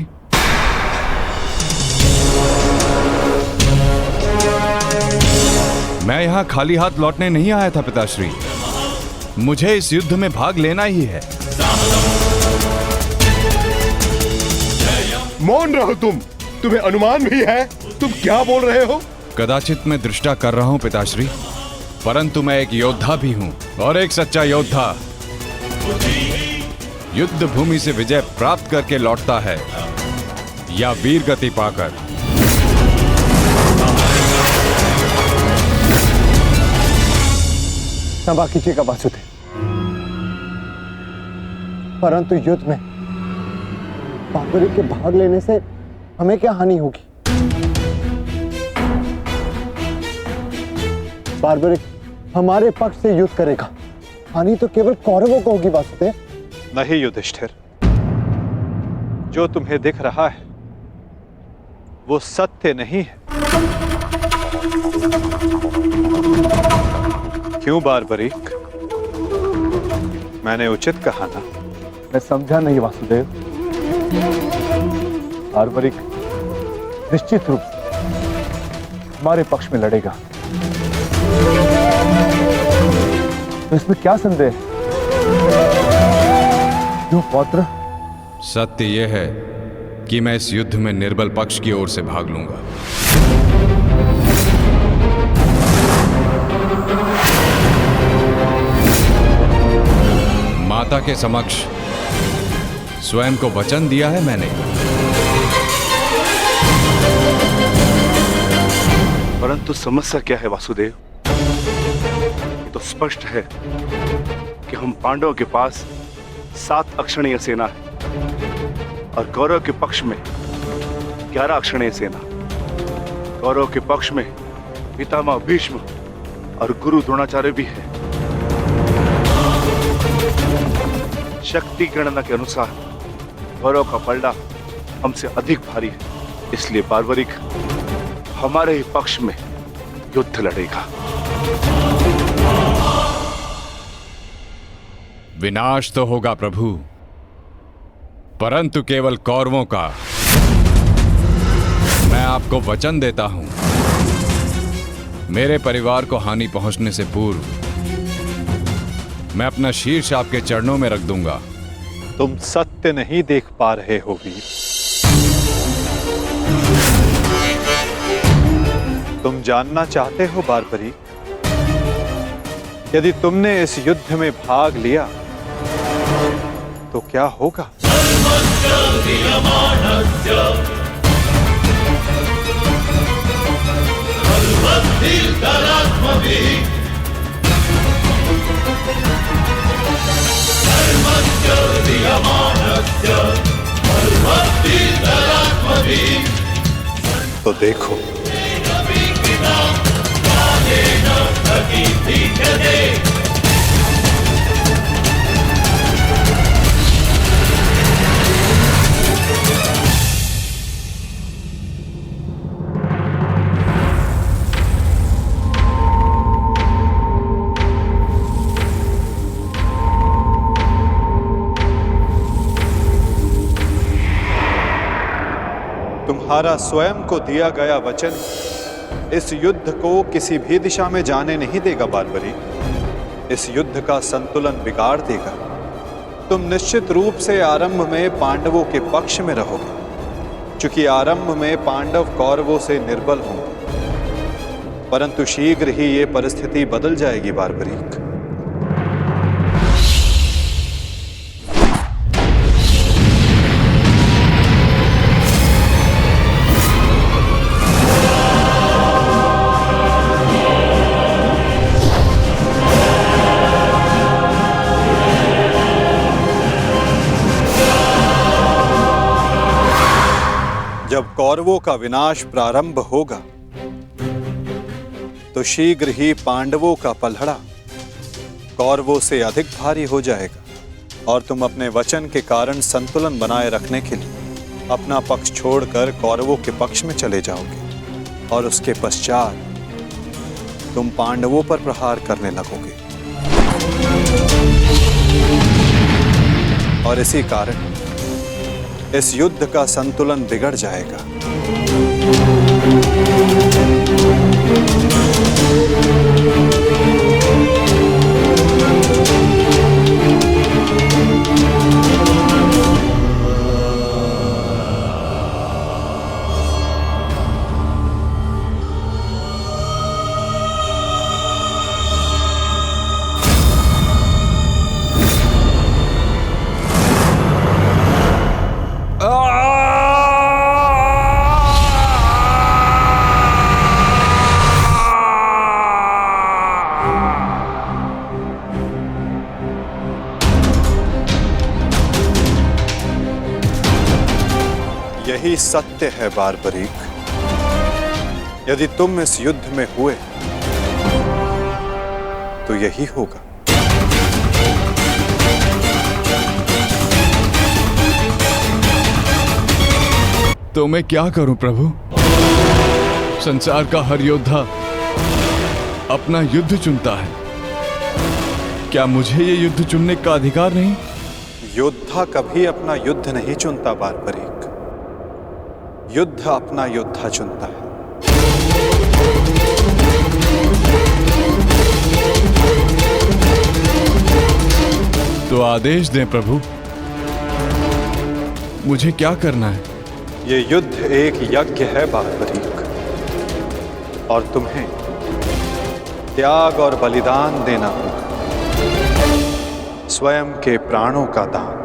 मैं यहां खाली हाथ लौटने नहीं आया था पिताश्री, मुझे इस युद्ध में भाग लेना ही है। मौन रहो तुम, तुम्हें अनुमान भी है तुम क्या बोल रहे हो? कदाचित मैं दृष्टा कर रहा हूं पिताश्री, परंतु मैं एक योद्धा भी हूं, और एक सच्चा योद्धा युद्ध भूमि से विजय प्राप्त करके लौटता है या वीर गति पाकर। क्षमा कीजिएगा वासुदेव, परंतु युद्ध में बारबरीक के भाग लेने से हमें क्या हानि होगी? बारबरीक हमारे पक्ष से युद्ध करेगा, हानि तो केवल कौरवों को होगी वासुदेव। नहीं युधिष्ठिर, जो तुम्हें दिख रहा है वो सत्य नहीं है। क्यों बारबरीक, मैंने उचित कहा ना? मैं समझा नहीं वासुदेव। बारबरीक निश्चित रूप से हमारे पक्ष में लड़ेगा, तो इसमें क्या संदेह? क्यों पौत्र? सत्य यह है कि मैं इस युद्ध में निर्बल पक्ष की ओर से भाग लूंगा। माता के समक्ष स्वयं को वचन दिया है मैंने। परंतु समस्या क्या है वासुदेव? ये तो स्पष्ट है कि हम पांडवों के पास 7 अक्षणीय सेना है और कौरव के पक्ष में 11 अक्षणीय सेना। कौरव के पक्ष में पितामह भीष्म और गुरु द्रोणाचार्य भी है। शक्ति गणना के अनुसार कौरव का पलड़ा हमसे अधिक भारी है, इसलिए बार्बरिक हमारे ही पक्ष में युद्ध लड़ेगा। विनाश तो होगा प्रभु, परंतु केवल कौरवों का। मैं आपको वचन देता हूं, मेरे परिवार को हानि पहुंचने से पूर्व मैं अपना शीर्ष आपके चरणों में रख दूंगा। तुम सत्य नहीं देख पा रहे हो वीर। तुम जानना चाहते हो बार्बरी, यदि तुमने इस युद्ध में भाग लिया तो क्या होगा? तो देखो, तुम्हारा स्वयं को दिया गया वचन इस युद्ध को किसी भी दिशा में जाने नहीं देगा बार्बरी। इस युद्ध का संतुलन बिगाड़ देगा। तुम निश्चित रूप से आरंभ में पांडवों के पक्ष में रहोगे, क्योंकि आरंभ में पांडव कौरवों से निर्बल होंगे, परंतु शीघ्र ही ये परिस्थिति बदल जाएगी बार्बरीक। जब कौरवों का विनाश प्रारंभ होगा तो शीघ्र ही पांडवों का पलड़ा कौरवों से अधिक भारी हो जाएगा और तुम अपने वचन के कारण संतुलन बनाए रखने के लिए अपना पक्ष छोड़कर कौरवों के पक्ष में चले जाओगे और उसके पश्चात तुम पांडवों पर प्रहार करने लगोगे। और इसी कारण इस युद्ध का संतुलन बिगड़ जाएगा। यही सत्य है बार्बरीक। यदि तुम इस युद्ध में हुए तो यही होगा। तो मैं क्या करूं प्रभु? संसार का हर योद्धा अपना युद्ध चुनता है, क्या मुझे ये युद्ध चुनने का अधिकार नहीं? योद्धा कभी अपना युद्ध नहीं चुनता बार्बरीक, युद्ध अपना योद्धा चुनता है। आदेश दें प्रभु। मुझे क्या करना है? ये युद्ध एक यज्ञ है बारबरीक, और तुम्हें त्याग और बलिदान देना होगा, स्वयं के प्राणों का दान।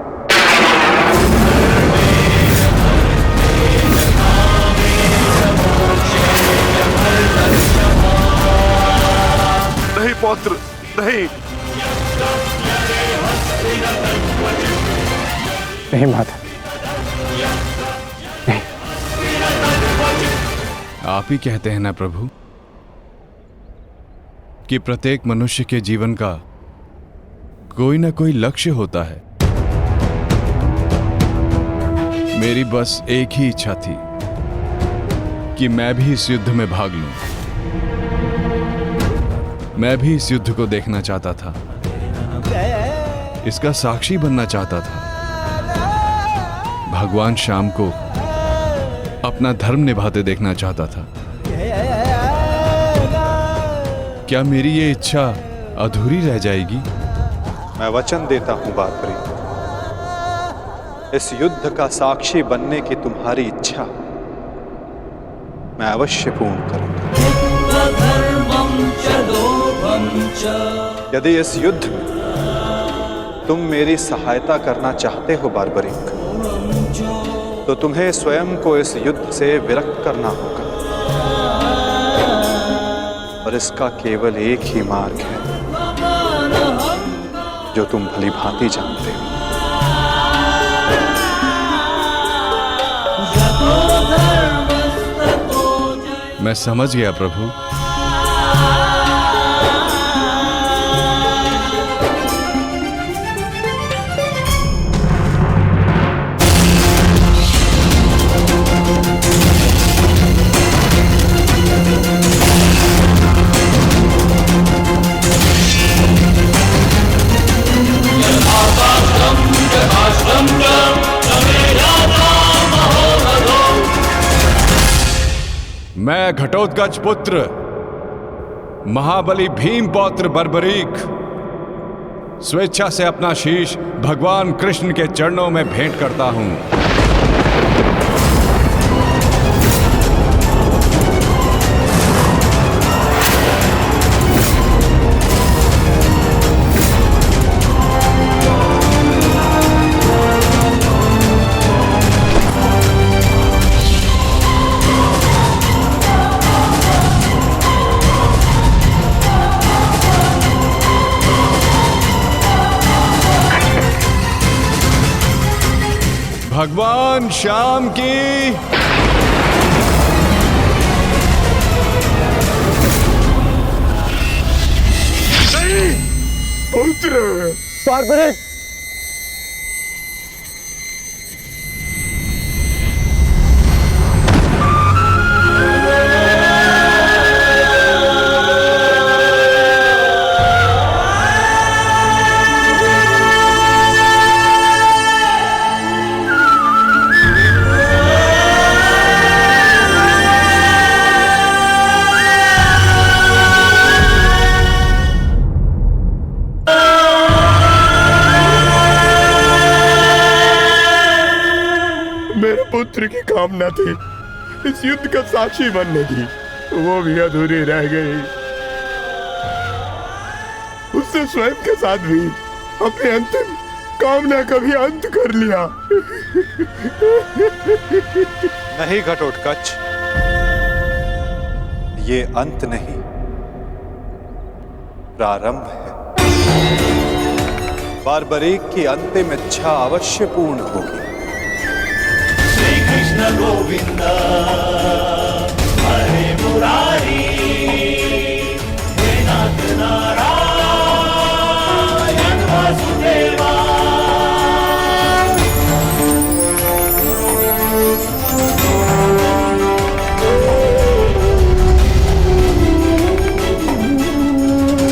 नहीं पौत्र, नहीं। नहीं माता, नहीं। आप ही कहते हैं ना प्रभु कि प्रत्येक मनुष्य के जीवन का कोई ना कोई लक्ष्य होता है। मेरी बस एक ही इच्छा थी कि मैं भी इस युद्ध में भाग लूं। मैं भी इस युद्ध को देखना चाहता था, इसका साक्षी बनना चाहता था। भगवान श्याम को अपना धर्म निभाते देखना चाहता था। क्या मेरी ये इच्छा अधूरी रह जाएगी? मैं वचन देता हूं बारबरीक, इस युद्ध का साक्षी बनने की तुम्हारी इच्छा मैं अवश्य पूर्ण करूंगा। यदि इस युद्ध में तुम मेरी सहायता करना चाहते हो बारबरीक, तो तुम्हें स्वयं को इस युद्ध से विरक्त करना होगा, और इसका केवल एक ही मार्ग है जो तुम भली भांति जानते हो। मैं समझ गया प्रभु। मैं घटोत्कच पुत्र महाबली भीम पौत्र बर्बरीक स्वेच्छा से अपना शीश भगवान कृष्ण के चरणों में भेंट करता हूं। भगवान श्याम की पुत्र बारबरीक, पुत्र की कामना थी इस युद्ध का साक्षी बनने की, वो भी अधूरी रह गई। उससे स्वयं के साथ भी अपनी अंतिम कामना का भी अंत कर लिया। नहीं घटोत्कच, ये अंत नहीं, प्रारंभ है। बारबरीक की अंतिम इच्छा अवश्य पूर्ण होगी। कृष्ण गोविंद हरे मुरारी, हे नाथ नारायण वासुदेवा।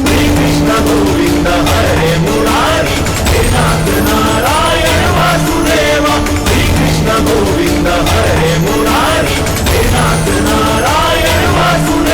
श्री कृष्ण गोविंद हरे मुरारी, हे नाथ नारायण वासुदेवा। श्री कृष्ण गोविंद हरे मुरारी, हे नाथ नारायण वासुदेवा।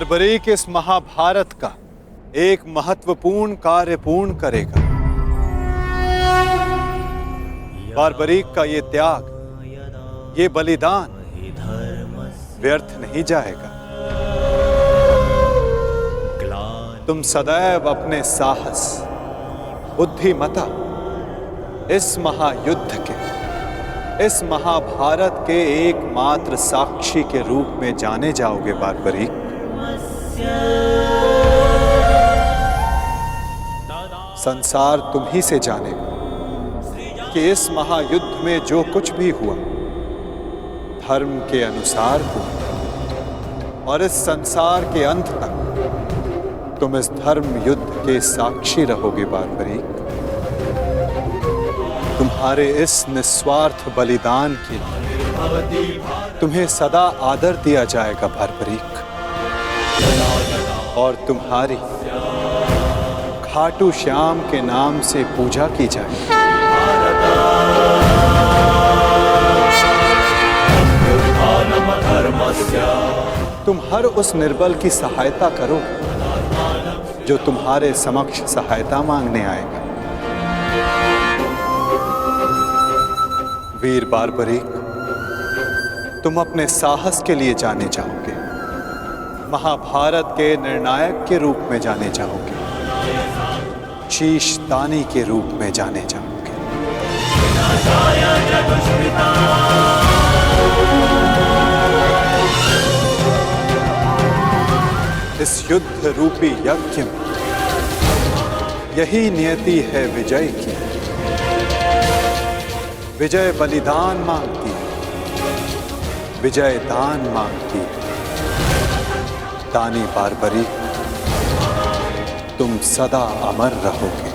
बारबरीक इस महाभारत का एक महत्वपूर्ण कार्य पूर्ण करेगा। बारबरीक का ये त्याग, ये बलिदान व्यर्थ नहीं जाएगा। तुम सदैव अपने साहस, बुद्धिमता, इस महायुद्ध के, इस महाभारत के एकमात्र साक्षी के रूप में जाने जाओगे बारबरीक। संसार तुम ही से जानेगा कि इस महायुद्ध में जो कुछ भी हुआ धर्म के अनुसार हुआ, और इस संसार के अंत तक तुम इस धर्म युद्ध के साक्षी रहोगे बारबरीक। तुम्हारे इस निस्वार्थ बलिदान के लिए तुम्हें सदा आदर दिया जाएगा बारबरीक, और तुम्हारी खाटू श्याम के नाम से पूजा की जाएगी। तुम हर उस निर्बल की सहायता करो जो तुम्हारे समक्ष सहायता मांगने आएगा। वीर बारबरीक, तुम अपने साहस के लिए जाने जाओगे, महाभारत के निर्णायक के रूप में जाने जाओगे, शीश दानी के रूप में जाने जाओगे। इस युद्ध रूपी यज्ञ में यही नियति है विजय की। विजय बलिदान मांगती है, विजय दान मांगती है। दानी बारबरीक, तुम सदा अमर रहोगे।